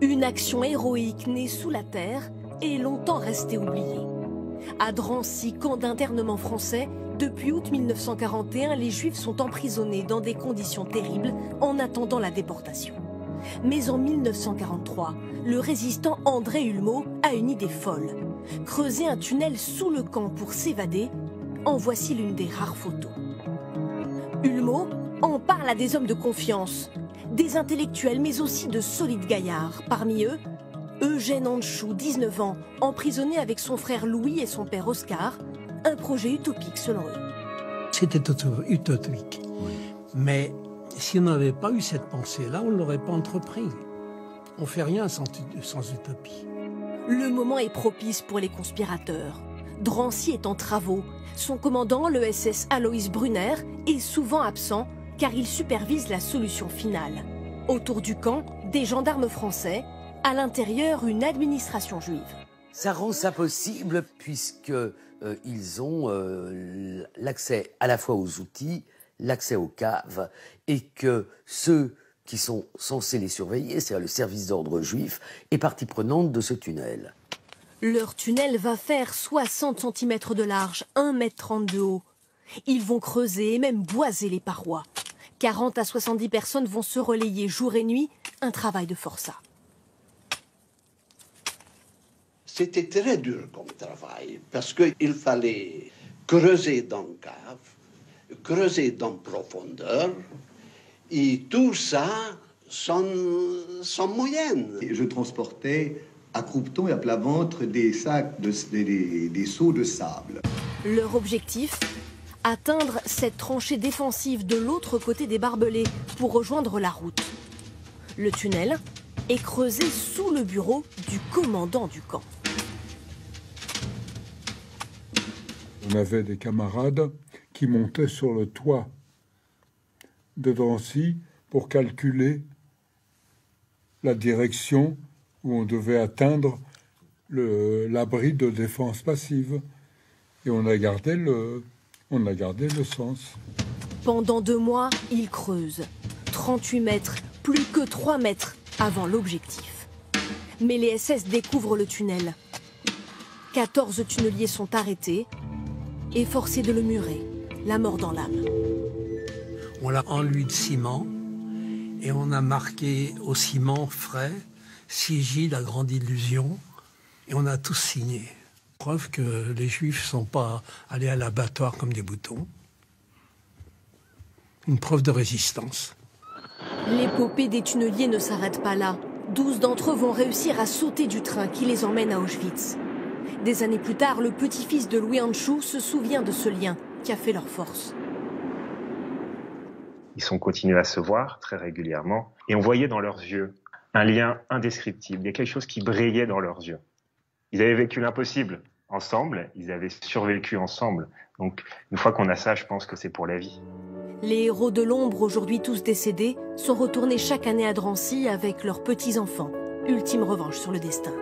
Une action héroïque née sous la terre et longtemps restée oubliée. À Drancy, camp d'internement français, depuis août 1941, les Juifs sont emprisonnés dans des conditions terribles en attendant la déportation. Mais en 1943, le résistant André Hulmeau a une idée folle. Creuser un tunnel sous le camp pour s'évader, en voici l'une des rares photos. Hulmeau en parle à des hommes de confiance, des intellectuels mais aussi de solides gaillards. Parmi eux, Eugène Anchou, 19 ans, emprisonné avec son frère Louis et son père Oscar, un projet utopique selon eux. C'était utopique, mais si on n'avait pas eu cette pensée-là, on ne l'aurait pas entrepris. On ne fait rien sans utopie. Le moment est propice pour les conspirateurs. Drancy est en travaux. Son commandant, le SS Alois Brunner, est souvent absent car il supervise la solution finale. Autour du camp, des gendarmes français, à l'intérieur, une administration juive. Ça rend ça possible puisque ils ont l'accès à la fois aux outils, l'accès aux caves, et que ceux qui sont censés les surveiller, c'est-à-dire le service d'ordre juif, est partie prenante de ce tunnel. Leur tunnel va faire 60 cm de large, 1,30 m de haut. Ils vont creuser et même boiser les parois. 40 à 70 personnes vont se relayer jour et nuit, un travail de forçat. C'était très dur comme travail, parce qu'il fallait creuser dans cave, creuser dans profondeur, et tout ça sans moyenne. Je transportais à croupeton et à plat ventre des sacs, des seaux de sable. Leur objectif ? Atteindre cette tranchée défensive de l'autre côté des barbelés pour rejoindre la route. Le tunnel est creusé sous le bureau du commandant du camp. On avait des camarades qui montaient sur le toit de Drancy pour calculer la direction où on devait atteindre l'abri de défense passive. Et on a gardé le sens. Pendant 2 mois, ils creusent. 38 mètres, plus que 3 mètres avant l'objectif. Mais les SS découvrent le tunnel. 14 tunneliers sont arrêtés et forcés de le murer, la mort dans l'âme. On l'a enduit de ciment et on a marqué au ciment frais sigil à grande illusion et on a tous signé. Preuve que les Juifs ne sont pas allés à l'abattoir comme des boutons. Une preuve de résistance. L'épopée des tunneliers ne s'arrête pas là. 12 d'entre eux vont réussir à sauter du train qui les emmène à Auschwitz. Des années plus tard, le petit-fils de Louis Anchou se souvient de ce lien qui a fait leur force. Ils sont continués à se voir très régulièrement et on voyait dans leurs yeux un lien indescriptible. Il y a quelque chose qui brillait dans leurs yeux. Ils avaient vécu l'impossible ensemble, ils avaient survécu ensemble. Donc une fois qu'on a ça, je pense que c'est pour la vie. Les héros de l'ombre, aujourd'hui tous décédés, sont retournés chaque année à Drancy avec leurs petits-enfants. Ultime revanche sur le destin.